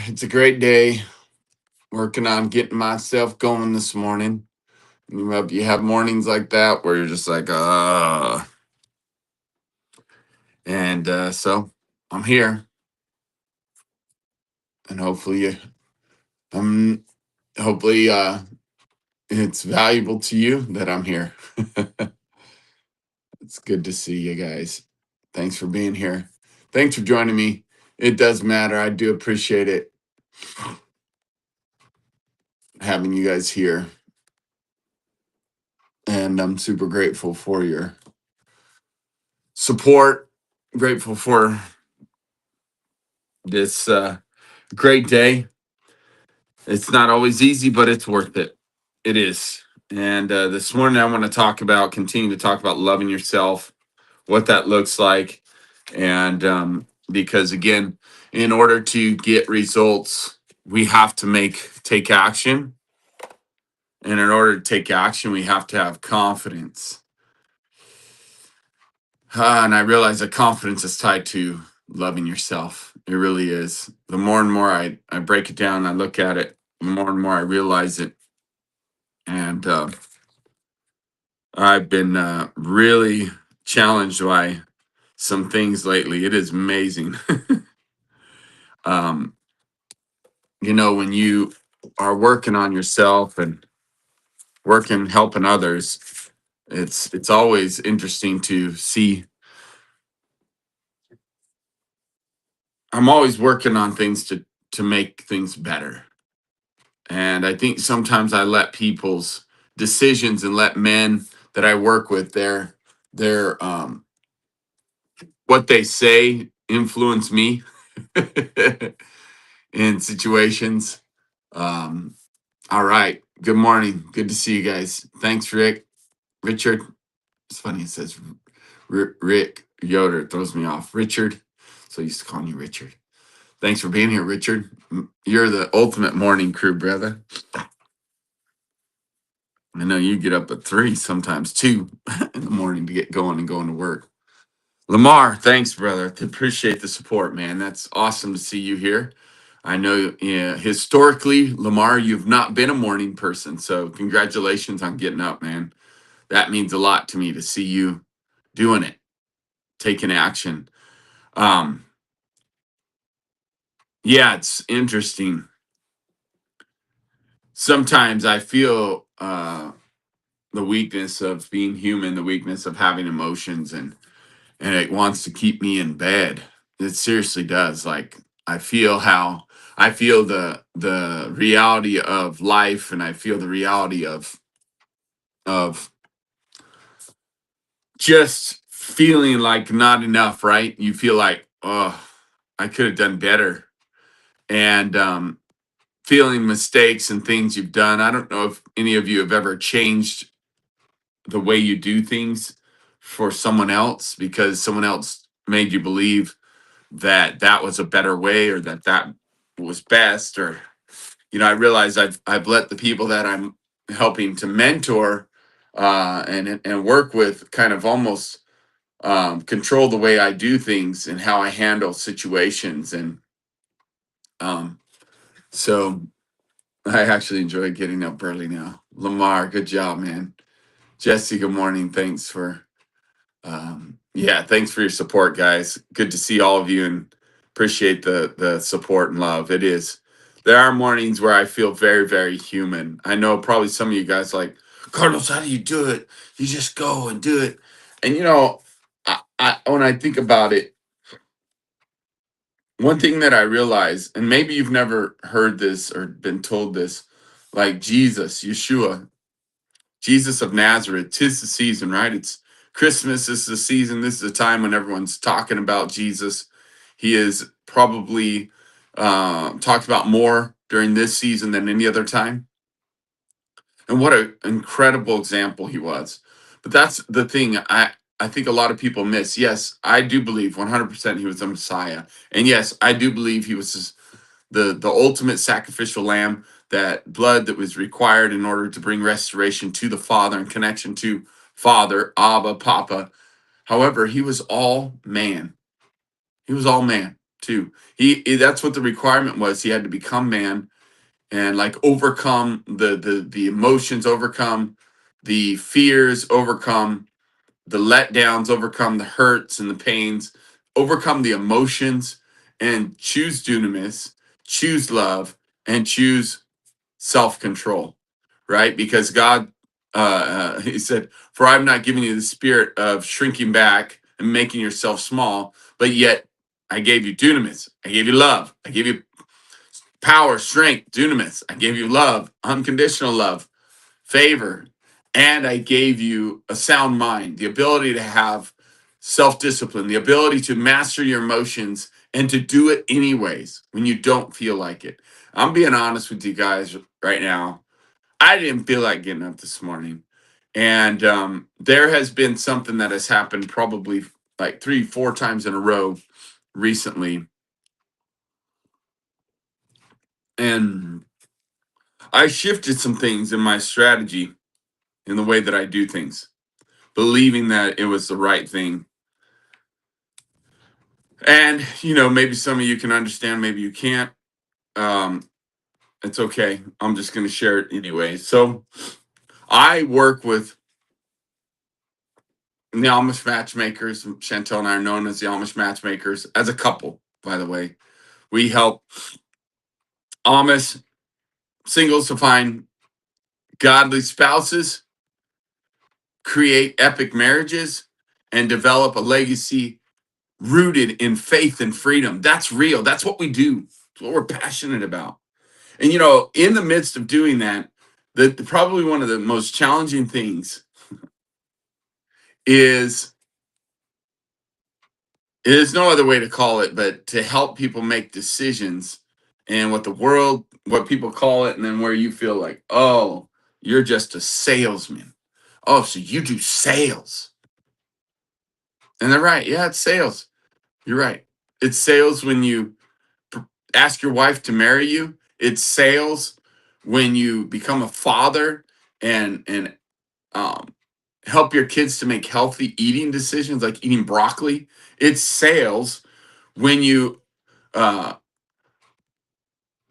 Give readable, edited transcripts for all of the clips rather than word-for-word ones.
It's a great day. Working on getting myself going this morning. You have mornings like that where you're just like, and so I'm here, and um, hopefully, it's valuable to you that I'm here. It's good to see you guys. Thanks for being here. Thanks for joining me. It does matter. I do appreciate it having you guys here, and I'm super grateful for your support. Grateful for this great day. It's not always easy, but it's worth it. It is. And this morning, I want to continue to talk about loving yourself, what that looks like. And because again, in order to get results, we have to take action. And in order to take action, we have to have confidence. And I realize that confidence is tied to loving yourself. It really is. The more and more I break it down, I look at it, the more and more I realize it. And I've been really challenged by some things lately. It is amazing. um, when you are working on yourself and helping others, it's always interesting to see. I'm always working on things to make things better. And I think sometimes I let people's decisions and let men that I work with their what they say influence me in situations. Um, all right. Good morning. Good to see you guys. Thanks, Rick. Richard. It's funny. It says Rick Yoder. It throws me off. Richard. So I used to call you Richard. Thanks for being here, Richard. You're the ultimate morning crew, brother. I know you get up at 3, sometimes 2 in the morning to get going and going to work. Lamar, thanks, brother. Appreciate the support, man. That's awesome to see you here. I know historically, Lamar, you've not been a morning person. So congratulations on getting up, man. That means a lot to me to see you doing it, taking action. Um, yeah, it's interesting. Sometimes I feel the weakness of being human, the weakness of having emotions, and it wants to keep me in bed. It seriously does. Like I feel the reality of life, and I feel the reality of just feeling like not enough, right? You feel like, oh, I could have done better. And feeling mistakes and things you've done. I don't know if any of you have ever changed the way you do things for someone else because someone else made you believe that that was a better way or that was best. Or I realize I've let the people that I'm helping to mentor and work with kind of almost control the way I do things and how I handle situations. And um, so I actually enjoy getting up early now. Lamar, good job, man. Jesse, good morning. Thanks for your support, guys. Good to see all of you and appreciate the support and love. It is. There are mornings where I feel very, very human. I know probably some of you guys like, Carlos, how do you do it? You just go and do it. And I when I think about it, one thing that I realize, and maybe you've never heard this or been told this, like Jesus, Yeshua, Jesus of Nazareth, 'tis the season, right? It's Christmas. This is the season. This is the time when everyone's talking about Jesus. He is probably talked about more during this season than any other time. And what an incredible example he was. But that's the thing I think a lot of people miss. Yes, I do believe 100% he was the Messiah. And yes, I do believe he was the ultimate sacrificial lamb, that blood that was required in order to bring restoration to the Father and connection to Father, Abba, Papa. However, he was all man. He was all man. too. That's what the requirement was. He had to become man and like overcome the emotions, overcome the fears, overcome the letdowns, overcome the hurts and the pains, overcome the emotions, and choose dunamis, choose love, and choose self control, right? Because God, He said, "For I'm not giving you the spirit of shrinking back and making yourself small, but yet I gave you dunamis, I gave you love, I gave you power, strength, dunamis, I gave you love, unconditional love, favor, and I gave you a sound mind, the ability to have self discipline, the ability to master your emotions and to do it anyways when you don't feel like it." I'm being honest with you guys right now. I didn't feel like getting up this morning. And there has been something that has happened probably like 3, 4 times in a row recently. And I shifted some things in my strategy in the way that I do things, believing that it was the right thing. And, maybe some of you can understand, maybe you can't. Um, it's okay. I'm just going to share it anyway. So I work with the Amish Matchmakers. Chantel and I are known as the Amish Matchmakers as a couple, by the way. We help Amish singles to find godly spouses, create epic marriages, and develop a legacy rooted in faith and freedom. That's real. That's what we do. It's what we're passionate about. And in the midst of doing that, probably one of the most challenging things is there's no other way to call it, but to help people make decisions and what people call it, and then where you feel like, oh, you're just a salesman. Oh, so you do sales. And they're right. Yeah, it's sales. You're right. It's sales when you ask your wife to marry you. It's sales when you become a father and um, help your kids to make healthy eating decisions, like eating broccoli. It's sales when you uh,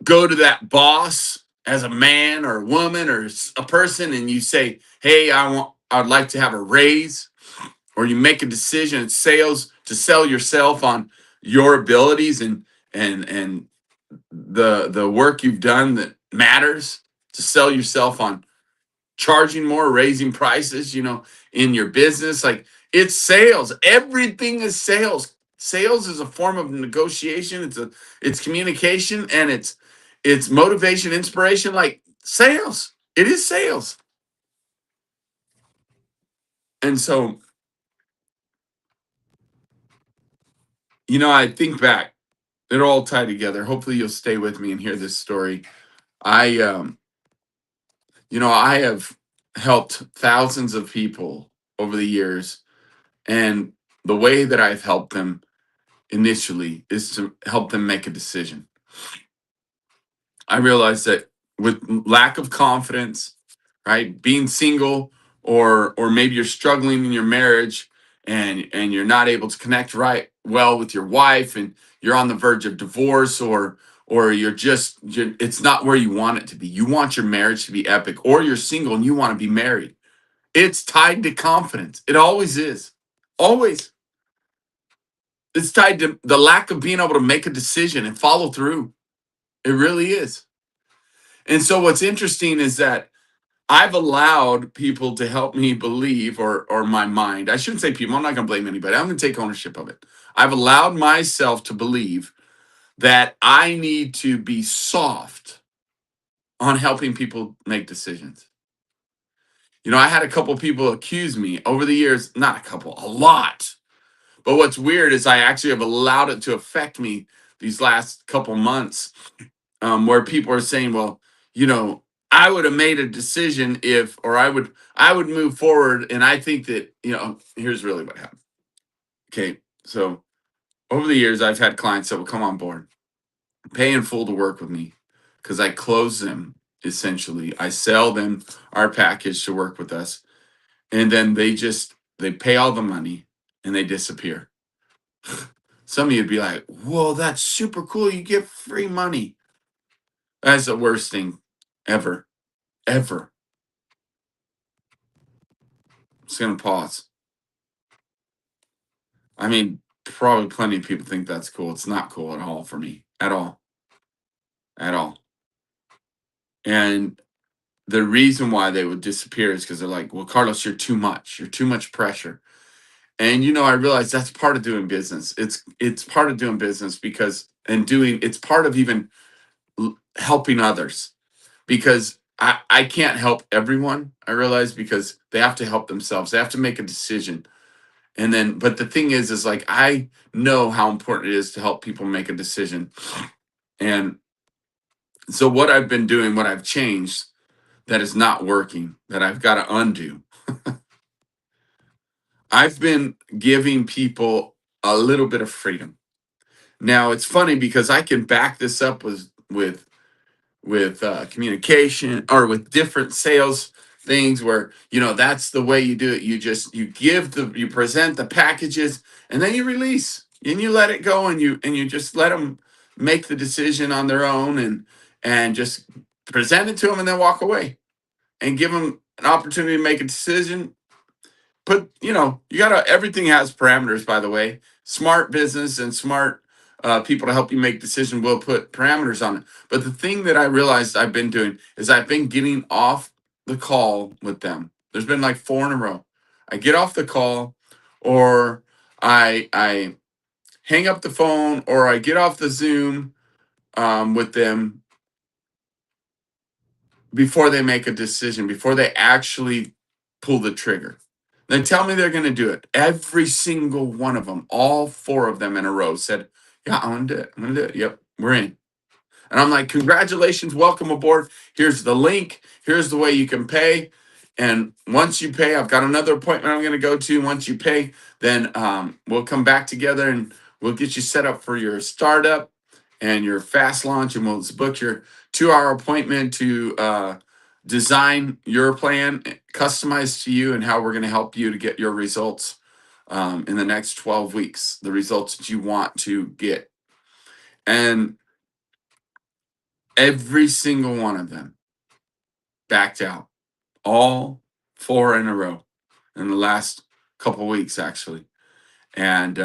go to that boss as a man or a woman or a person, and you say, "Hey, I'd like to have a raise," or you make a decision. It's sales to sell yourself on your abilities and the work you've done that matters. To sell yourself on charging more, raising prices, in your business. Like, it's sales. Everything is sales. Sales is a form of negotiation. It's communication, and it's motivation, inspiration, like sales. It is sales. And so, I think back, it all tied together. Hopefully you'll stay with me and hear this story. I have helped thousands of people over the years, and the way that I've helped them initially is to help them make a decision. I realized that with lack of confidence, right, being single, or maybe you're struggling in your marriage, and you're not able to connect right well with your wife, and you're on the verge of divorce, or it's not where you want it to be. You want your marriage to be epic, or you're single and you want to be married. It's tied to confidence. It always is. Always. It's tied to the lack of being able to make a decision and follow through. It really is. And so what's interesting is that I've allowed people to help me believe, or my mind. I shouldn't say people. I'm not going to blame anybody. I'm going to take ownership of it. I've allowed myself to believe that I need to be soft on helping people make decisions. I had a couple people accuse me over the years, not a couple, a lot. But what's weird is I actually have allowed it to affect me these last couple months, where people are saying, well, I would have made a decision if, or I would move forward. And I think that, here's really what happened. Okay. So over the years, I've had clients that will come on board, pay in full to work with me because I close them essentially. I sell them our package to work with us. And then they pay all the money and they disappear. Some of you'd be like, whoa, that's super cool. You get free money. That's the worst thing ever, ever. Just going to pause. I mean, probably plenty of people think that's cool. It's not cool at all for me, at all, at all. And the reason why they would disappear is because they're like, well, Carlos, you're too much. You're too much pressure. And I realize that's part of doing business. It's part of doing business because it's part of even helping others because I can't help everyone. I realize because they have to help themselves. They have to make a decision. And then, but the thing is like I know how important it is to help people make a decision. And so what I've been doing, what I've changed that is not working, that I've got to undo. I've been giving people a little bit of freedom. Now it's funny because I can back this up with communication or with different sales things where that's the way you do it. You present the packages and then you release and you let it go and you just let them make the decision on their own and just present it to them and then walk away and give them an opportunity to make a decision. Put you gotta everything has parameters, by the way. Smart business and smart people to help you make decisions will put parameters on it. But the thing that I realized I've been doing is I've been getting off the call with them. There's been like 4 in a row. I get off the call, or I hang up the phone, or I get off the Zoom with them before they make a decision, before they actually pull the trigger. They tell me they're going to do it. Every single one of them, all 4 of them in a row said, yeah, I'm going to do it. I'm going to do it. Yep, we're in. And I'm like, congratulations, welcome aboard. Here's the link. Here's the way you can pay. And once you pay, I've got another appointment I'm going to go to. Once you pay, then we'll come back together and we'll get you set up for your startup and your fast launch. And we'll book your 2-hour appointment to design your plan, customized to you, and how we're going to help you to get your results in the next 12 weeks, the results that you want to get. And every single one of them backed out, all 4 in a row in the last couple weeks, actually. And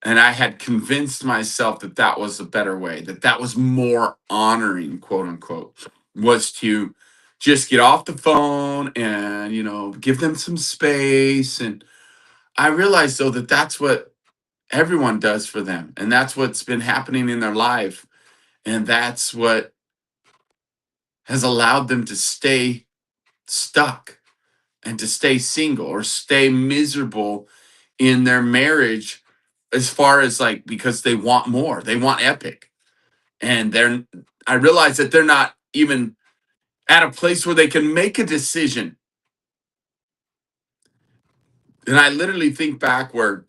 I had convinced myself that that was a better way, that that was more honoring, quote unquote, was to just get off the phone and give them some space. And I realized though that that's what everyone does for them, and that's what's been happening in their life, and that's what has allowed them to stay stuck and to stay single or stay miserable in their marriage, as far as like, because they want more, they want epic. And I realize that they're not even at a place where they can make a decision. And I literally think back, where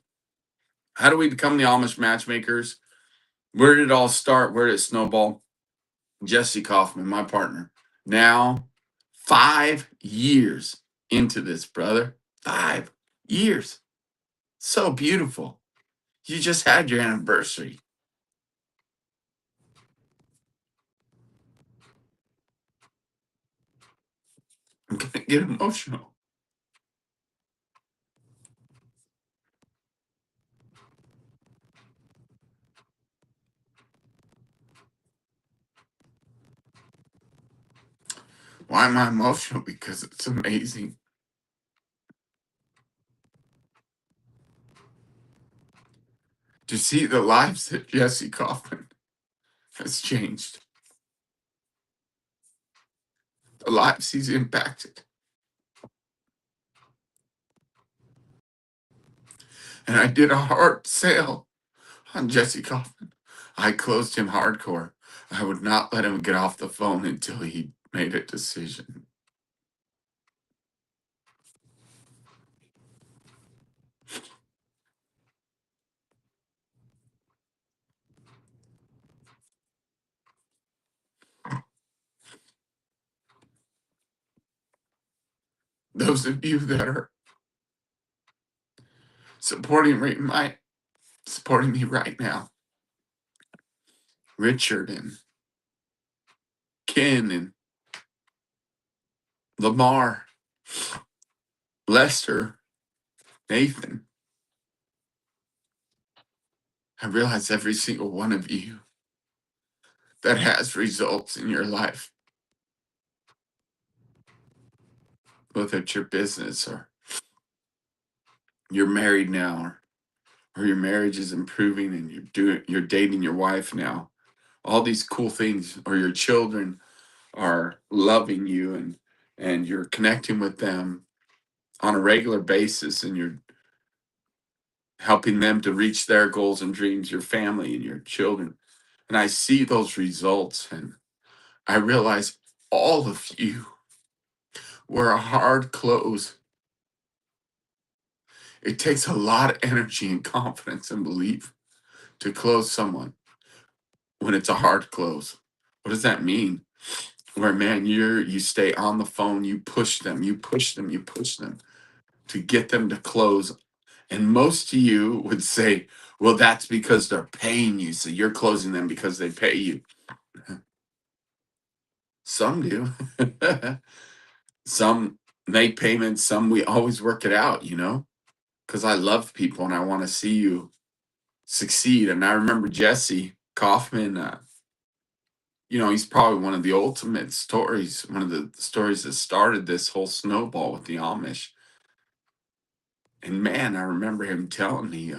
how do we become the Amish Matchmakers? Where did it all start? Where did it snowball? Jesse Kaufman, my partner, now 5 years into this, brother. 5 years. So beautiful. You just had your anniversary. I'm gonna get emotional. Why am I emotional? Because it's amazing to see the lives that Jesse Kaufman has changed, the lives he's impacted. And I did a hard sale on Jesse Kaufman. I closed him hardcore. I would not let him get off the phone until he made a decision. Those of you that are supporting me, supporting me right now. Richard and Ken and Lamar, Lester, Nathan. I realize every single one of you that has results in your life, whether it's your business or you're married now or your marriage is improving and you're dating your wife now. All these cool things, or your children are loving you and you're connecting with them on a regular basis and you're helping them to reach their goals and dreams, your family and your children. And I see those results and I realize all of you were a hard close. It takes a lot of energy and confidence and belief to close someone when it's a hard close. What does that mean? Where, man, you stay on the phone, you push them, you push them, you push them to get them to close. And most of you would say, well, that's because they're paying you, so you're closing them because they pay you. Some do. Some make payments, some we always work it out, because I love people and I want to see you succeed. And I remember Jesse Kaufman, he's probably one of the ultimate stories, one of the stories that started this whole snowball with the Amish. And man, I remember him telling me,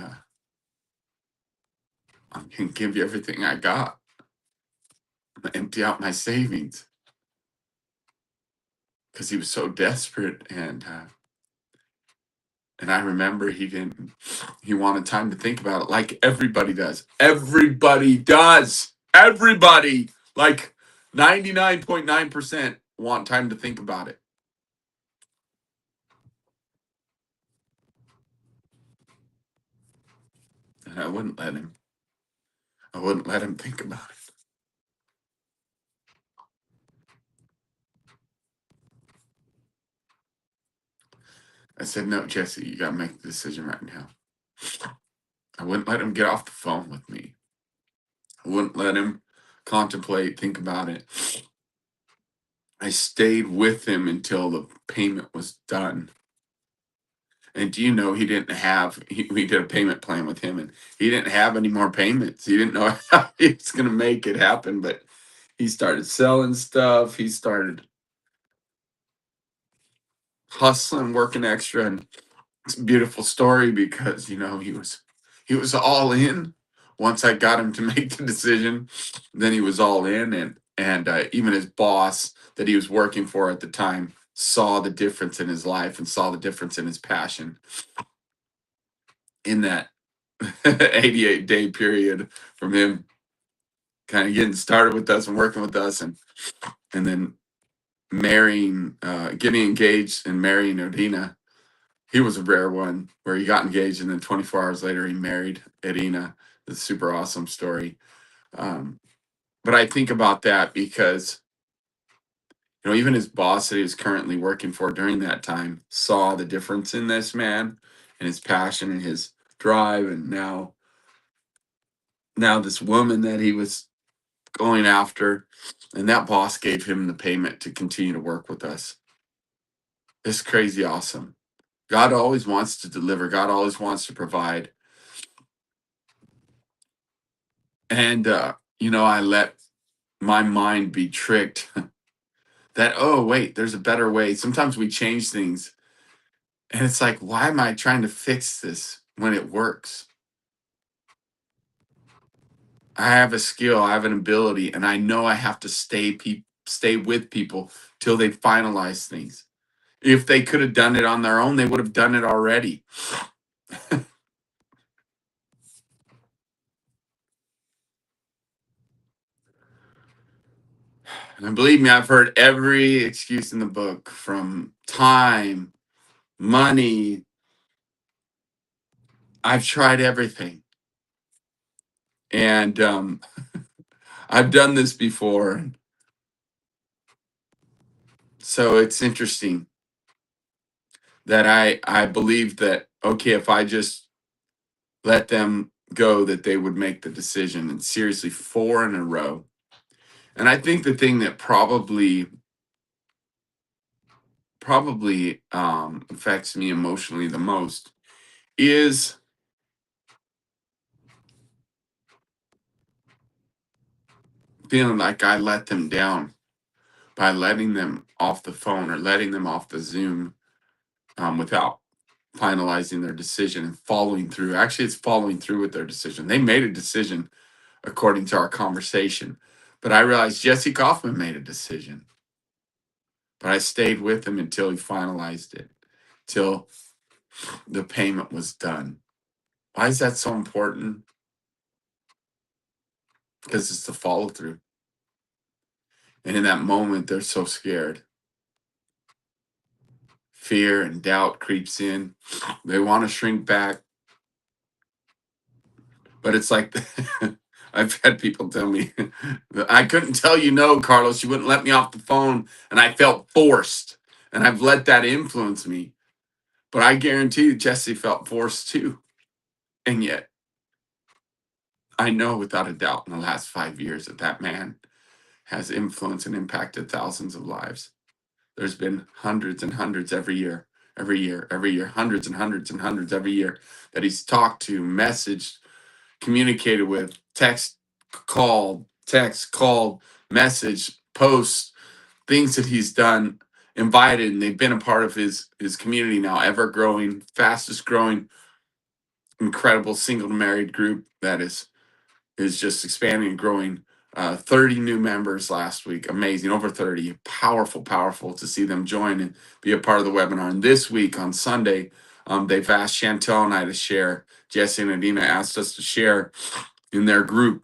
I'm going to give you everything I got. I'm going to empty out my savings because he was so desperate. And I remember he wanted time to think about it like everybody does. Everybody does. Everybody, like 99.9% want time to think about it. And I wouldn't let him. I wouldn't let him think about it. I said, no, Jesse, you got to make the decision right now. I wouldn't let him get off the phone with me. I wouldn't let him contemplate, think about it. I stayed with him until the payment was done. And do you know we did a payment plan with him and he didn't have any more payments. He didn't know how he was going to make it happen, but he started selling stuff. He started hustling, working extra. And it's a beautiful story because, he was all in. Once I got him to make the decision, then he was all in. And even his boss that he was working for at the time saw the difference in his life and saw the difference in his passion in that 88-day period from him kind of getting started with us and working with us and then getting engaged and marrying Odina. He was a rare one where he got engaged and then 24 hours later he married Odina. It's a super awesome story. But I think about that because even his boss that he was currently working for during that time saw the difference in this man and his passion and his drive. And now this woman that he was going after, and that boss gave him the payment to continue to work with us. It's crazy awesome. God always wants to deliver. God always wants to provide. And I let my mind be tricked that, oh wait, there's a better way. Sometimes we change things and it's like, why am I trying to fix this when it works? I have a skill, I have an ability, and I know I have to stay with people till they finalize things. If they could have done it on their own, they would have done it already. And believe me, I've heard every excuse in the book, from time, money. I've tried everything. And I've done this before. So it's interesting that I believe that, okay, if I just let them go that they would make the decision, and seriously, 4 in a row. And I think the thing that probably affects me emotionally the most is feeling like I let them down by letting them off the phone or letting them off the Zoom without finalizing their decision and following through. Actually, it's following through with their decision. They made a decision according to our conversation, but I realized Jesse Kaufman made a decision, but I stayed with him until he finalized it, till the payment was done. Why is that so important? Because it's the follow through. And in that moment, they're so scared. Fear and doubt creeps in. They want to shrink back. But it's like I've had people tell me I couldn't tell you no, Carlos. You wouldn't let me off the phone, and I felt forced. And I've let that influence me. But I guarantee you, Jesse felt forced too. And yet, I know without a doubt in the last 5 years that that man has influenced and impacted thousands of lives. There's been hundreds and hundreds every year, hundreds and hundreds and hundreds every year that he's talked to, messaged, communicated with, text, called, message, posts, things that he's done, invited, and they've been a part of his community now, ever growing, fastest growing, incredible single married group that is just expanding and growing. 30 new members last week. Amazing. Over 30. Powerful, powerful to see them join and be a part of the webinar. And this week on Sunday, they've asked Chantel and I to share. Jesse and Adina asked us to share in their group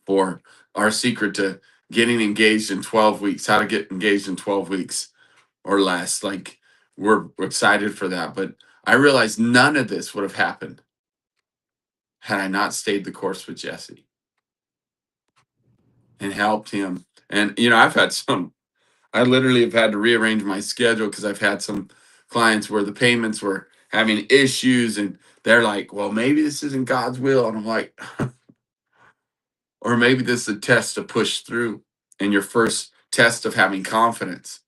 for our secret to getting engaged in 12 weeks, how to get engaged in 12 weeks or less. Like, we're excited for that. But I realized none of this would have happened had I not stayed the course with Jesse and helped him. And I've had I literally have had to rearrange my schedule because I've had some clients where the payments were having issues, and they're like, well, maybe this isn't God's will. And I'm like, or maybe this is a test to push through, and your first test of having confidence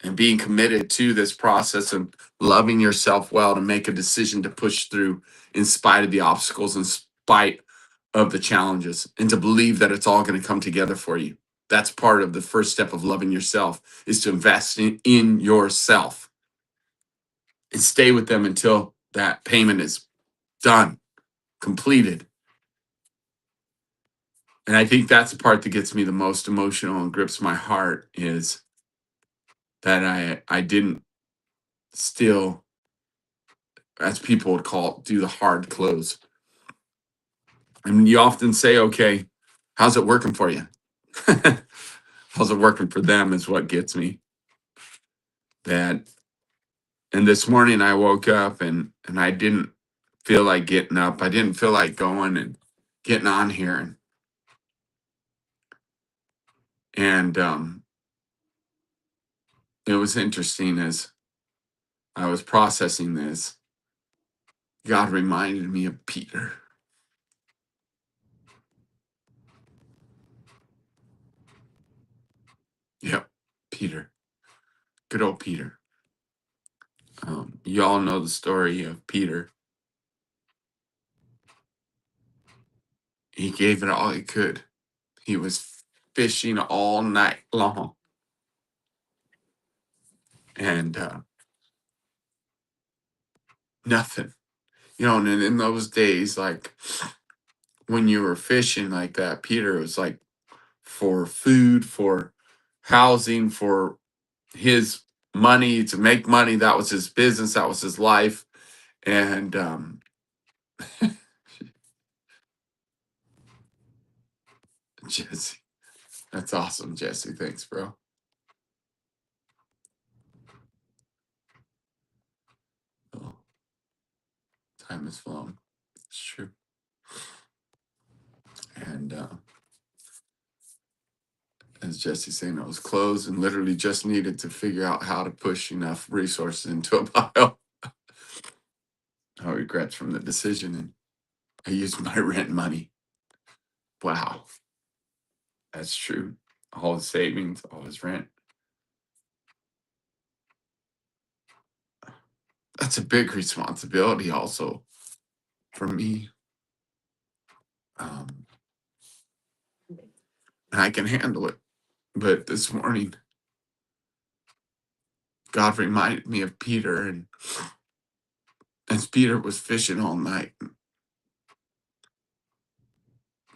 and being committed to this process and loving yourself well to make a decision to push through in spite of the obstacles, in spite of the challenges, and to believe that it's all going to come together for you. That's part of the first step of loving yourself, is to invest in yourself and stay with them until that payment is done, completed. And I think that's the part that gets me the most emotional and grips my heart, is that I didn't still, as people would call it, do the hard close. And you often say, okay, how's it working for you? How's it working for them is what gets me. That, and this morning I woke up and I didn't feel like getting up. I didn't feel like going and getting on here. And it was interesting as I was processing this. God reminded me of Peter. Yep, Peter. Good old Peter. You all know the story of Peter. He gave it all he could. He was fishing all night long. And nothing. And in those days, like when you were fishing like that, Peter was like, for food, for housing, for his money, to make money. That was his business. That was his life. And Jesse, that's awesome, Jesse. Thanks, bro. Oh, time has flown. It's true. And as Jesse's saying, I was closed and literally just needed to figure out how to push enough resources into a pile. No regrets from the decision. I used my rent money. Wow, that's true. All his savings, all his rent. That's a big responsibility also for me. Um, and I can handle it. But this morning, God reminded me of Peter, and as Peter was fishing all night,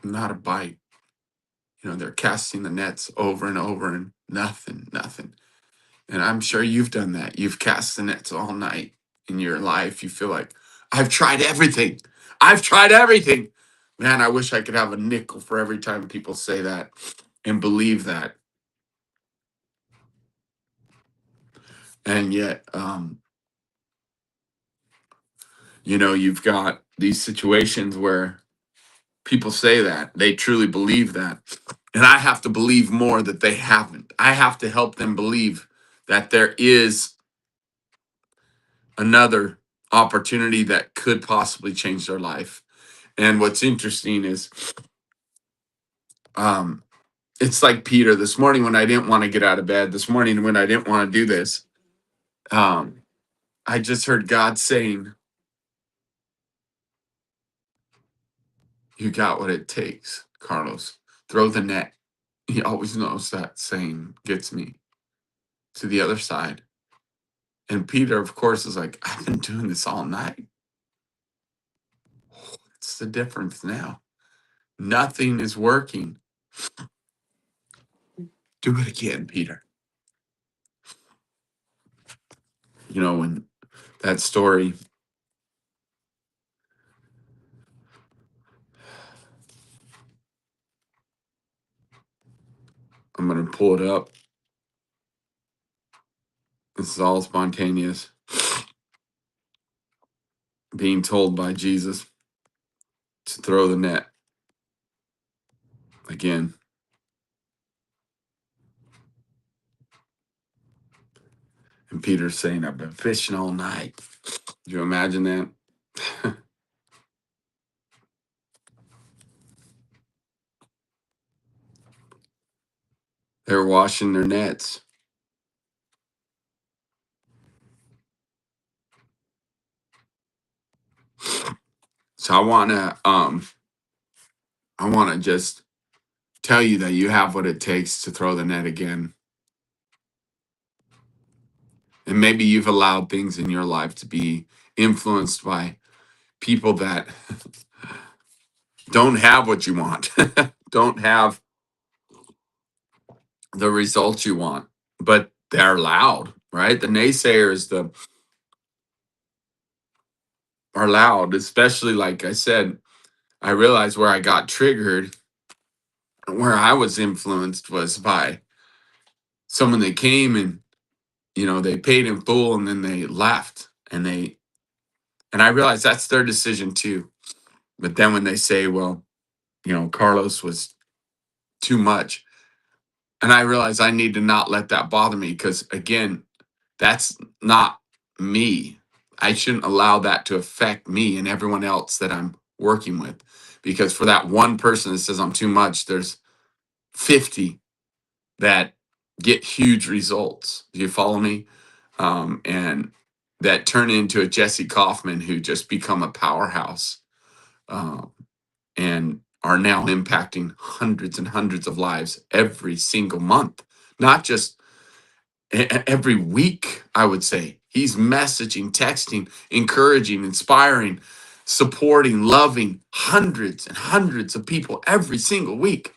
not a bite. They're casting the nets over and over and nothing, nothing. And I'm sure you've done that. You've cast the nets all night in your life. You feel like, I've tried everything. I've tried everything. Man, I wish I could have a nickel for every time people say that and believe that. And yet, you've got these situations where people say that they truly believe that. And I have to believe more that they haven't. I have to help them believe that there is another opportunity that could possibly change their life. And what's interesting is um it's like Peter this morning when I didn't want to get out of bed, this morning when I didn't want to do this. um I just heard God saying, you got what it takes, Carlos. Throw the net. He always knows that saying gets me to the other side. And Peter, of course, is like, I've been doing this all night. What's the difference now? Nothing is working. Do it again, Peter. When that story, I'm going to pull it up. This is all spontaneous. Being told by Jesus to throw the net again. And Peter's saying, I've been fishing all night. Do you imagine that? They're washing their nets. So I wanna just tell you that you have what it takes to throw the net again. And maybe you've allowed things in your life to be influenced by people that don't have what you want, don't have the results you want, but they're loud, right? The naysayers, are loud, especially like I said, I realized where I got triggered, where I was influenced was by someone that came and, they paid in full and then they left and I realized that's their decision too. But then when they say, well, Carlos was too much, and I realize I need to not let that bother me because again, that's not me. I shouldn't allow that to affect me and everyone else that I'm working with. Because for that one person that says I'm too much, there's 50 that get huge results. Do you follow me? And that turn into a Jesse Kaufman who just become a powerhouse, um, and are now impacting hundreds and hundreds of lives every single month, not just every week. I would say he's messaging, texting, encouraging, inspiring, supporting, loving hundreds and hundreds of people every single week,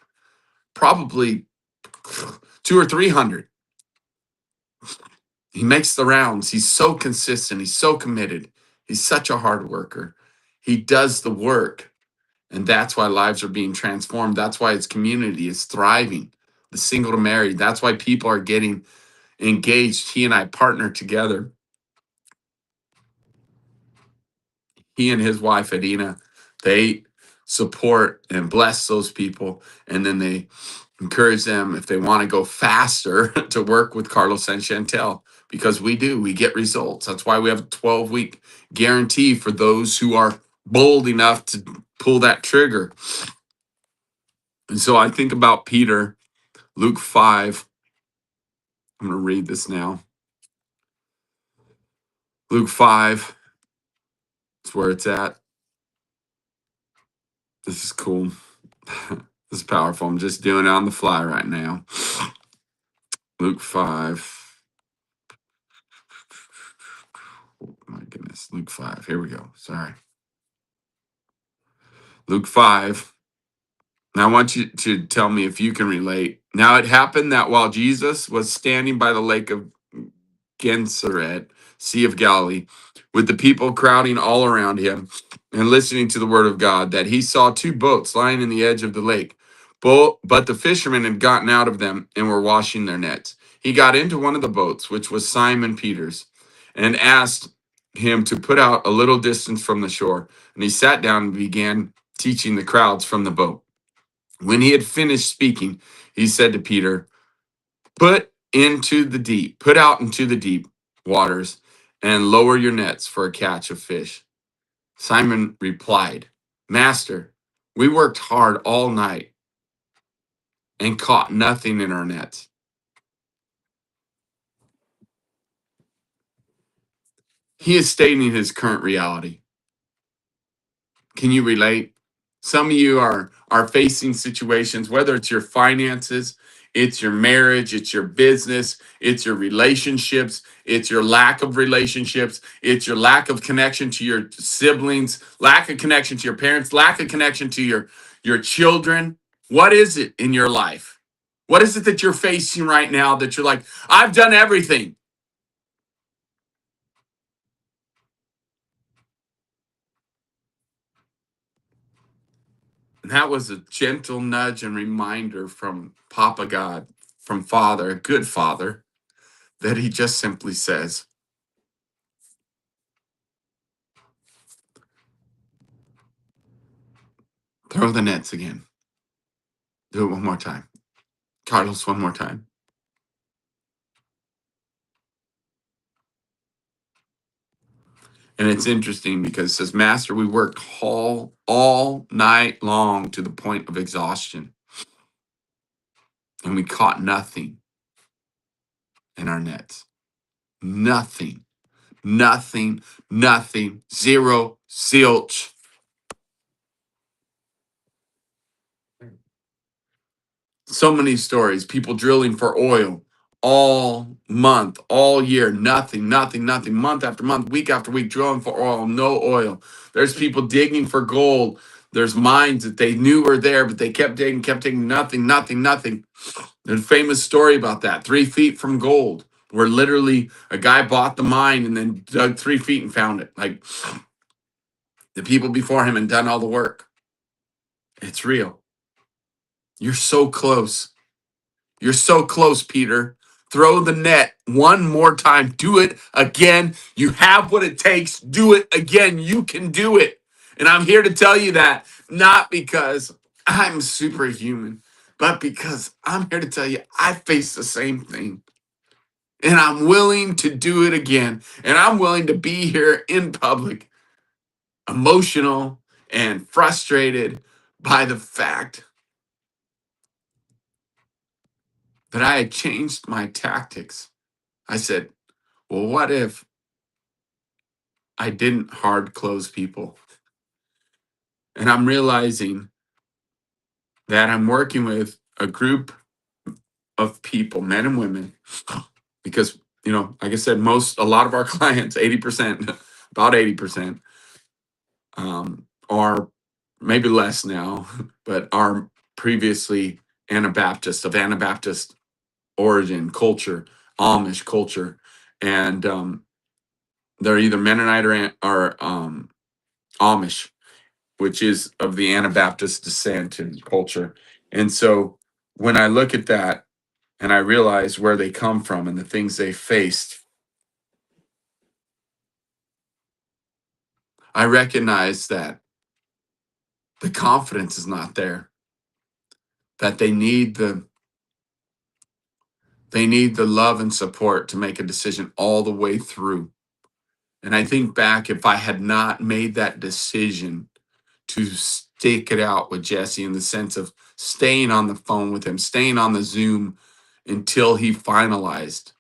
probably two or 300. He makes the rounds. He's so consistent. He's so committed. He's such a hard worker. He does the work. And that's why lives are being transformed. That's why his community is thriving. The single to married. That's why people are getting engaged. He and I partner together. He and his wife, Adina, they support and bless those people. And then they encourage them if they want to go faster to work with Carlos and Chantel, because we get results. That's why we have a 12-week guarantee for those who are bold enough to pull that trigger. And so I think about Peter, Luke 5. I'm going to read this now. Luke 5 is where it's at. This is cool. This is powerful. I'm just doing it on the fly right now. Luke 5. Oh my goodness. Luke 5. Here we go. Sorry. Luke 5. Now I want you to tell me if you can relate. Now it happened that while Jesus was standing by the lake of Gennesaret, Sea of Galilee, with the people crowding all around him and listening to the word of God, that he saw two boats lying in the edge of the lake. But the fishermen had gotten out of them and were washing their nets. He got into one of the boats, which was Simon Peter's, and asked him to put out a little distance from the shore. And he sat down and began teaching the crowds from the boat. When he had finished speaking, he said to Peter, put out into the deep waters and lower your nets for a catch of fish. Simon replied, Master, we worked hard all night and caught nothing in our nets. He is stating his current reality. Can you relate? Some of you are facing situations, whether it's your finances, it's your marriage, it's your business, it's your relationships, it's your lack of relationships, it's your lack of connection to your siblings, lack of connection to your parents, lack of connection to your children. What is it in your life? What is it that you're facing right now that you're like, I've done everything? And that was a gentle nudge and reminder from Papa God, from Father, a good Father, that he just simply says, throw the nets again. Do it one more time. Carlos, one more time. And it's interesting because it says, Master, we worked all night long to the point of exhaustion, and we caught nothing in our nets. Nothing, nothing, zero, zilch. So many stories, people drilling for oil all month, all year, nothing, month after month, week after week, drilling for oil, no oil. There's people digging for gold. There's mines that they knew were there, but they kept digging, nothing. There's a famous story about that, 3 feet from gold, where literally a guy bought the mine and then dug 3 feet and found it. Like the people before him had done all the work. It's real. You're so close. You're so close, Peter. Throw the net one more time. Do it again. You have what it takes. Do it again. You can do it. And I'm here to tell you that, not because I'm superhuman, but because I'm here to tell you I face the same thing. And I'm willing to do it again. And I'm willing to be here in public, emotional and frustrated by the fact that I had changed my tactics. I said, well, what if I didn't hard close people? And I'm realizing that I'm working with a group of people, men and women, because, like I said, a lot of our clients, 80%, about 80%, are maybe less now, but are previously Anabaptist origin, culture, Amish culture. And they're either Mennonite or Amish, which is of the Anabaptist descent and culture. And so when I look at that and I realize where they come from and the things they faced, I recognize that the confidence is not there, that they need the love and support to make a decision all the way through. And I think back, if I had not made that decision to stick it out with Jesse in the sense of staying on the phone with him, staying on the Zoom until he finalized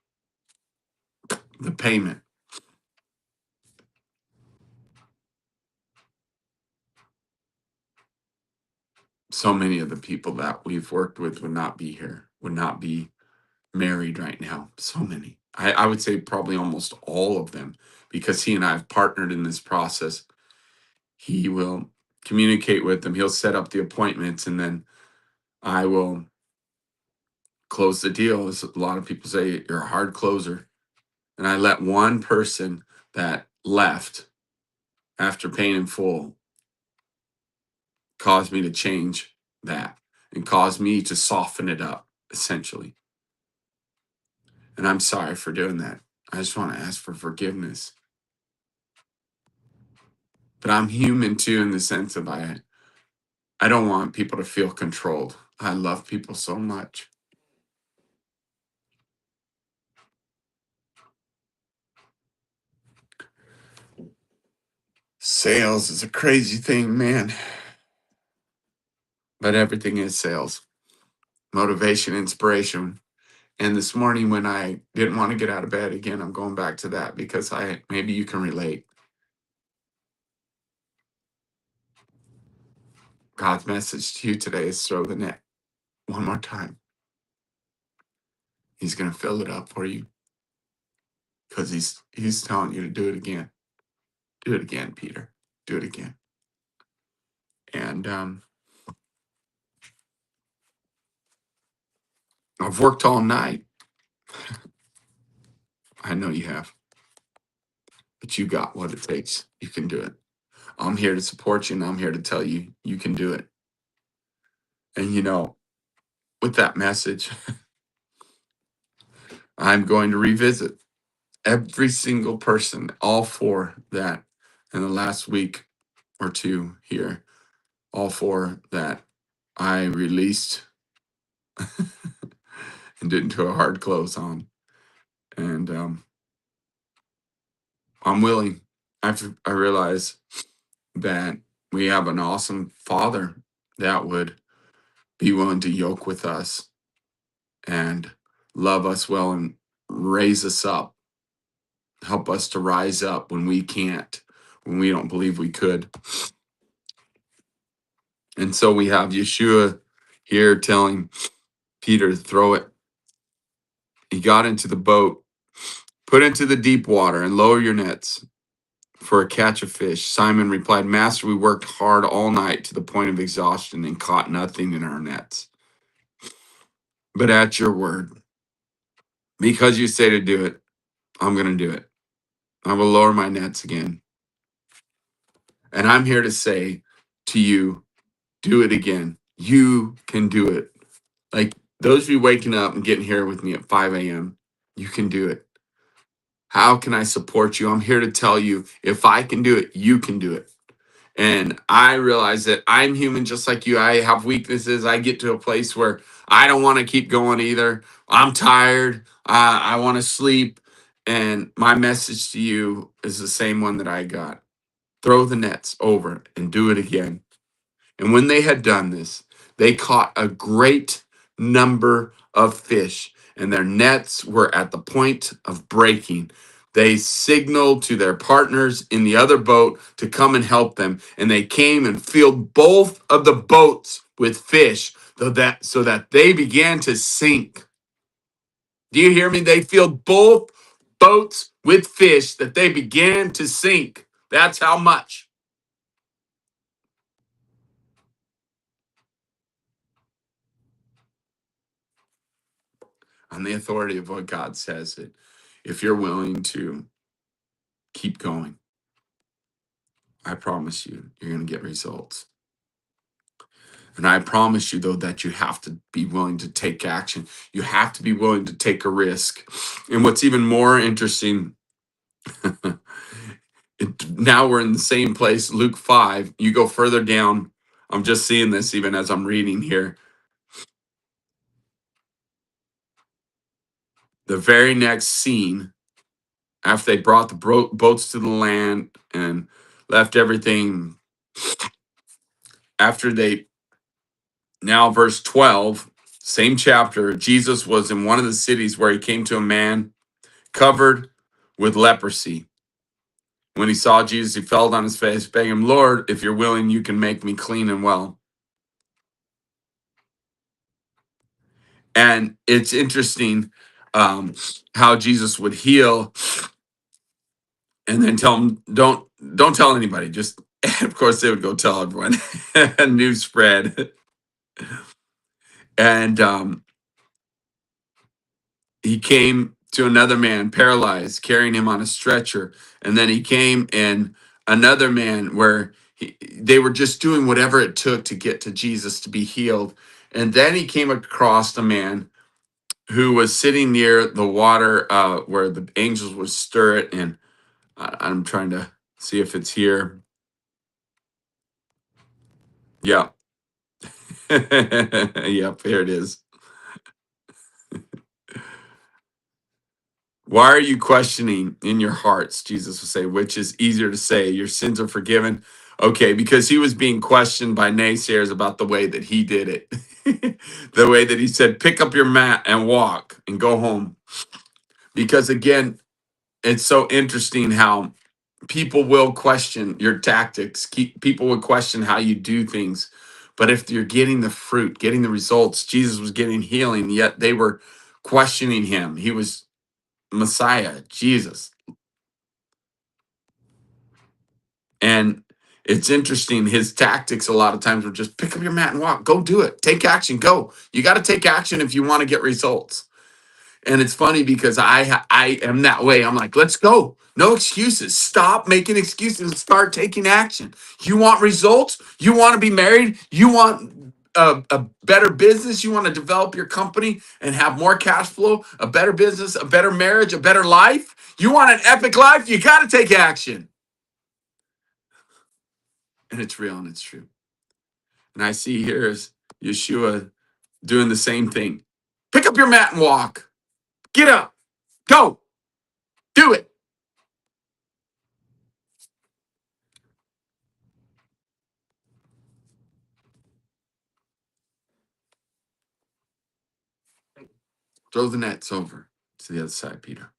the payment. So many of the people that we've worked with would not be here, would not be married right now. So many. I would say probably almost all of them, because he and I have partnered in this process. He will communicate with them, he'll set up the appointments, and then I will close the deal. As a lot of people say, you're a hard closer. And I let one person that left after paying in full cause me to change that and cause me to soften it up, essentially. And I'm sorry for doing that. I just want to ask for forgiveness. But I'm human too, in the sense of I don't want people to feel controlled. I love people so much. Sales is a crazy thing, man. But everything is sales. Motivation, inspiration. And this morning when I didn't want to get out of bed again, I'm going back to that because maybe you can relate. God's message to you today is throw the net one more time. He's going to fill it up for you because he's telling you to do it again. Do it again, Peter. Do it again. And I've worked all night. I know you have, but you got what it takes. You can do it. I'm here to support you, and I'm here to tell you you can do it. And with that message, I'm going to revisit every single person, all four that in the last week or two here, all four that I released and didn't do a hard close on. And I'm willing. I realize that we have an awesome father that would be willing to yoke with us and love us well and raise us up, help us to rise up when we can't, when we don't believe we could. And so we have Yeshua here telling Peter to throw it. He got into the boat, put into the deep water, and lower your nets for a catch of fish. Simon replied, Master, we worked hard all night to the point of exhaustion and caught nothing in our nets. But at your word, because you say to do it, I'm going to do it. I will lower my nets again. And I'm here to say to you, do it again. You can do it. Like those of you waking up and getting here with me at 5 a.m., you can do it. How can I support you? I'm here to tell you, if I can do it, you can do it. And I realize that I'm human just like you. I have weaknesses. I get to a place where I don't want to keep going either. I'm tired. I want to sleep. And my message to you is the same one that I got. Throw the nets over and do it again. And when they had done this, they caught a great number of fish, and their nets were at the point of breaking. They signaled to their partners in the other boat to come and help them, and they came and filled both of the boats with fish so that they began to sink. Do you hear me? They filled both boats with fish that they began to sink. That's how much. On the authority of what God says, that if you're willing to keep going, I promise you're going to get results. And I promise you, though, that you have to be willing to take action. You have to be willing to take a risk. And what's even more interesting, now we're in the same place, Luke 5. You go further down. I'm just seeing this even as I'm reading here. The very next scene, after they brought the boats to the land and left everything after they, now verse 12, same chapter, Jesus was in one of the cities where he came to a man covered with leprosy. When he saw Jesus, he fell on his face, begging him, Lord, if you're willing, you can make me clean and well. And it's interesting how Jesus would heal and then tell them, don't tell anybody. Just, of course, they would go tell everyone. News spread. And he came to another man paralyzed, carrying him on a stretcher. And then he came and another man where they were just doing whatever it took to get to Jesus to be healed. And then he came across a man who was sitting near the water where the angels would stir it. And I'm trying to see if it's here. Yeah. Yep, here it is. Why are you questioning in your hearts? Jesus would say, which is easier to say, your sins are forgiven. Okay, because he was being questioned by naysayers about the way that he did it. The way that he said, pick up your mat and walk and go home. Because again, it's so interesting how people will question your tactics. People will question how you do things. But if you're getting the fruit, getting the results, Jesus was getting healing, yet they were questioning him. He was Messiah, Jesus. And it's interesting. His tactics a lot of times were just pick up your mat and walk. Go do it. Take action. Go. You got to take action if you want to get results. And it's funny because I am that way. I'm like, let's go. No excuses. Stop making excuses and start taking action. You want results? You want to be married? You want a better business? You want to develop your company and have more cash flow? A better business, a better marriage, a better life? You want an epic life? You got to take action. And it's real and it's true. And I see here is Yeshua doing the same thing. Pick up your mat and walk. Get up. Go. Do it. Throw the nets over to the other side, Peter.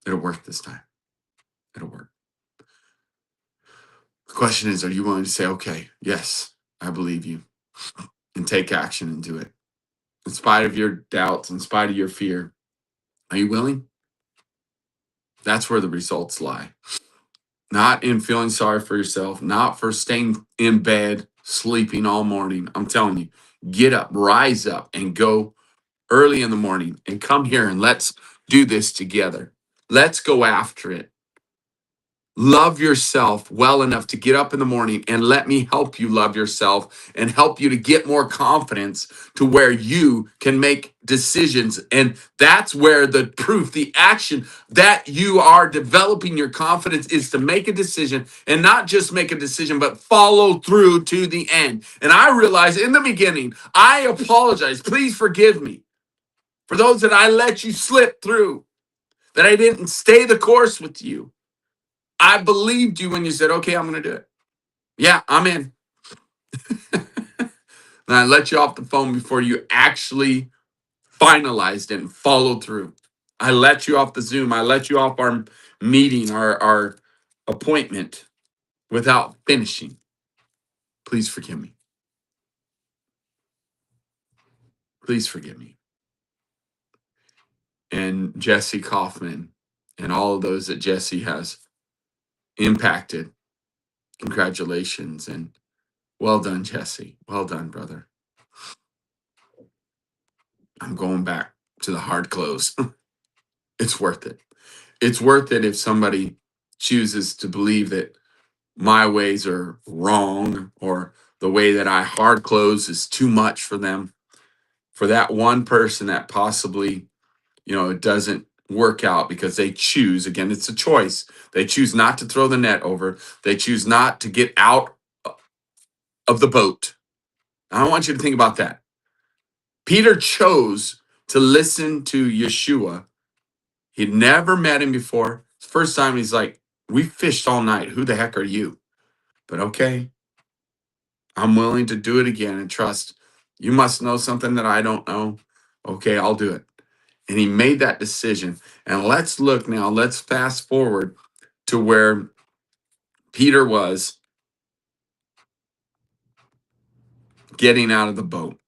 It'll work this time. It'll work. The question is, are you willing to say, okay, yes, I believe you, and take action and do it? In spite of your doubts, in spite of your fear, are you willing? That's where the results lie. Not in feeling sorry for yourself, not for staying in bed, sleeping all morning. I'm telling you, get up, rise up, and go early in the morning and come here and let's do this together. Let's go after it. Love yourself well enough to get up in the morning and let me help you love yourself and help you to get more confidence to where you can make decisions. And that's where the proof, the action that you are developing your confidence is to make a decision and not just make a decision, but follow through to the end. And I realize in the beginning, I apologize. Please forgive me for those that I let you slip through, that I didn't stay the course with you. I believed you when you said, okay, I'm going to do it. Yeah, I'm in. And I let you off the phone before you actually finalized it and followed through. I let you off the Zoom. I let you off our meeting, our appointment without finishing. Please forgive me. Please forgive me. And Jesse Kaufman and all of those that Jesse has impacted. Congratulations. And well done, Jesse. Well done, brother. I'm going back to the hard close. It's worth it. It's worth it if somebody chooses to believe that my ways are wrong or the way that I hard close is too much for them. For that one person that possibly, it doesn't work out because they choose, again, it's a choice. They choose not to throw the net over. They choose not to get out of the boat. I want you to think about that. Peter chose to listen to Yeshua. He'd never met him before. First time he's like, we fished all night. Who the heck are you? But okay. I'm willing to do it again and trust you must know something that I don't know. Okay, I'll do it. And he made that decision. And let's look now, let's fast forward to where Peter was getting out of the boat.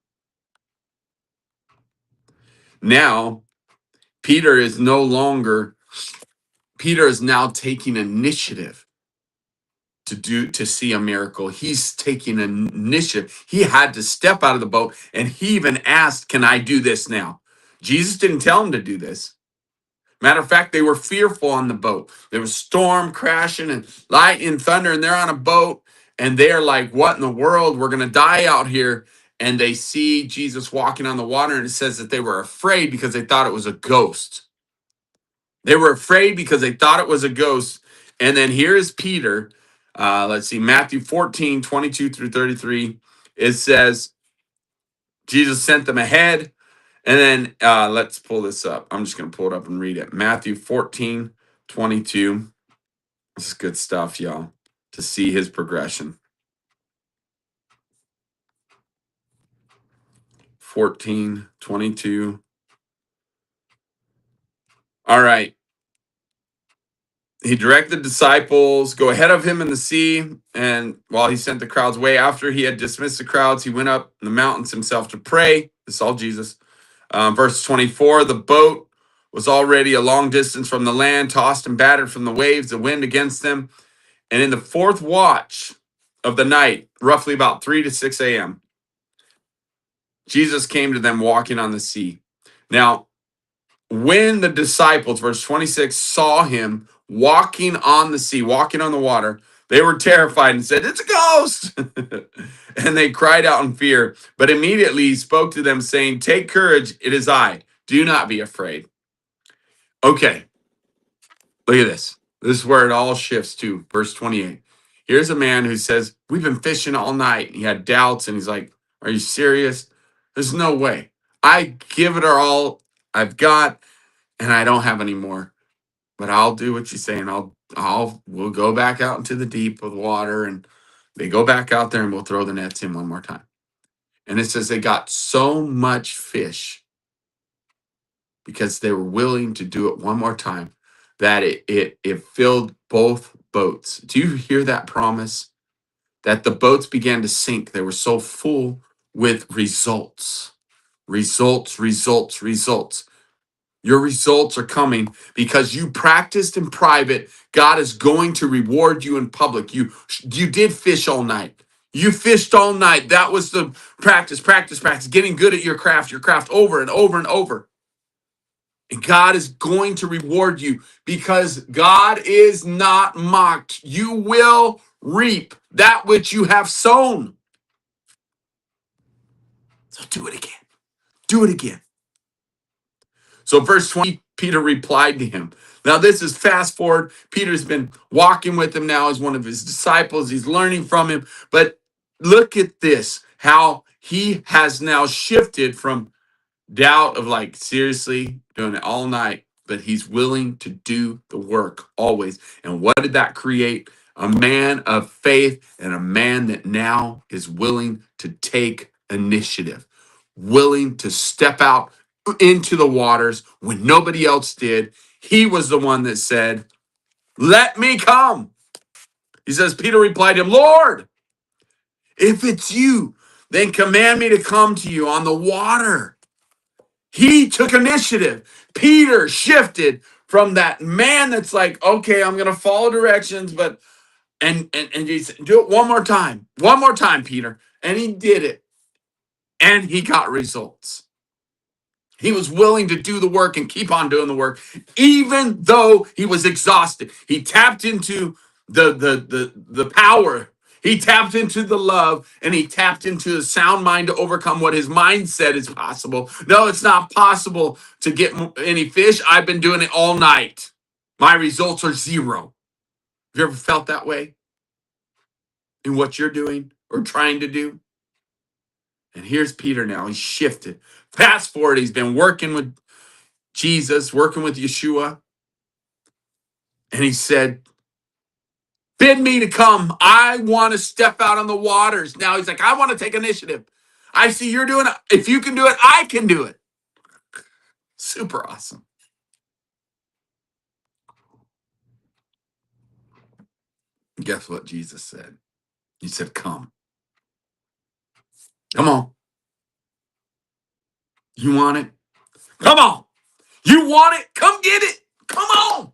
Now, Peter is no longer, Peter is now taking initiative to see a miracle. He's taking an initiative. He had to step out of the boat and he even asked, "Can I do this now?" Jesus didn't tell him to do this. Matter of fact, they were fearful on the boat. There was storm crashing and lightning and thunder, and they're on a boat and they're like, "What in the world? We're gonna die out here." And they see Jesus walking on the water, and it says that they were afraid because they thought it was a ghost. They were afraid because they thought it was a ghost. And then here is Peter. Let's see, Matthew 14, 22 through 33. It says, Jesus sent them ahead. And then let's pull this up. I'm just going to pull it up and read it. Matthew 14, 22. This is good stuff, y'all, to see his progression. 14, 22. All right. He directed disciples go ahead of him in the sea, and while he sent the crowds away, after he had dismissed the crowds, he went up in the mountains himself to pray. This is all Jesus. Verse 24, the boat was already a long distance from the land, tossed and battered from the waves, the wind against them. And in the fourth watch of the night, roughly about 3 to 6 a.m., Jesus came to them walking on the sea. Now, when the disciples, verse 26, saw him walking on the sea, walking on the water, they were terrified and said, "It's a ghost." And they cried out in fear. But immediately he spoke to them, saying, "Take courage, it is I. Do not be afraid." Okay, look at this. This is where it all shifts to. Verse 28. Here's a man who says, "We've been fishing all night." He had doubts and he's like, "Are you serious? There's no way. I give it all I've got and I don't have any more. But I'll do what you say, and we'll go back out into the deep with water." And they go back out there and we'll throw the nets in one more time. And it says they got so much fish because they were willing to do it one more time that it filled both boats. Do you hear that promise? That the boats began to sink. They were so full with results. Results, results, results. Your results are coming because you practiced in private. God is going to reward you in public. You did fish all night. You fished all night. That was the practice, practice, practice, getting good at your craft over and over and over. And God is going to reward you because God is not mocked. You will reap that which you have sown. So do it again. Do it again. So verse 20, Peter replied to him. Now this is fast forward. Peter's been walking with him now as one of his disciples. He's learning from him. But look at this, how he has now shifted from doubt of like, seriously, doing it all night, but he's willing to do the work always. And what did that create? A man of faith and a man that now is willing to take initiative, willing to step out into the waters when nobody else did. He was the one that said, "Let me come." He says, Peter replied to him, "Lord, if it's you, then command me to come to you on the water." He took initiative. Peter shifted from that man that's like, "Okay, I'm going to follow directions, but," and he said, "Do it one more time, Peter." And he did it. And he got results. He was willing to do the work and keep on doing the work, even though he was exhausted. He tapped into the power. He tapped into the love, and he tapped into the sound mind to overcome what his mind said is possible. No, it's not possible to get any fish. I've been doing it all night. My results are zero. Have you ever felt that way in what you're doing or trying to do? And here's Peter now. He's shifted. Fast forward, he's been working with Jesus, working with Yeshua. And he said, Bid me to come. I want to step out on the waters. Now he's like, I want to take initiative. I see you're doing it. If you can do it, I can do it. Super awesome. Guess what Jesus said? He said, come. Come on. You want it? Come on. You want it? Come get it. Come on.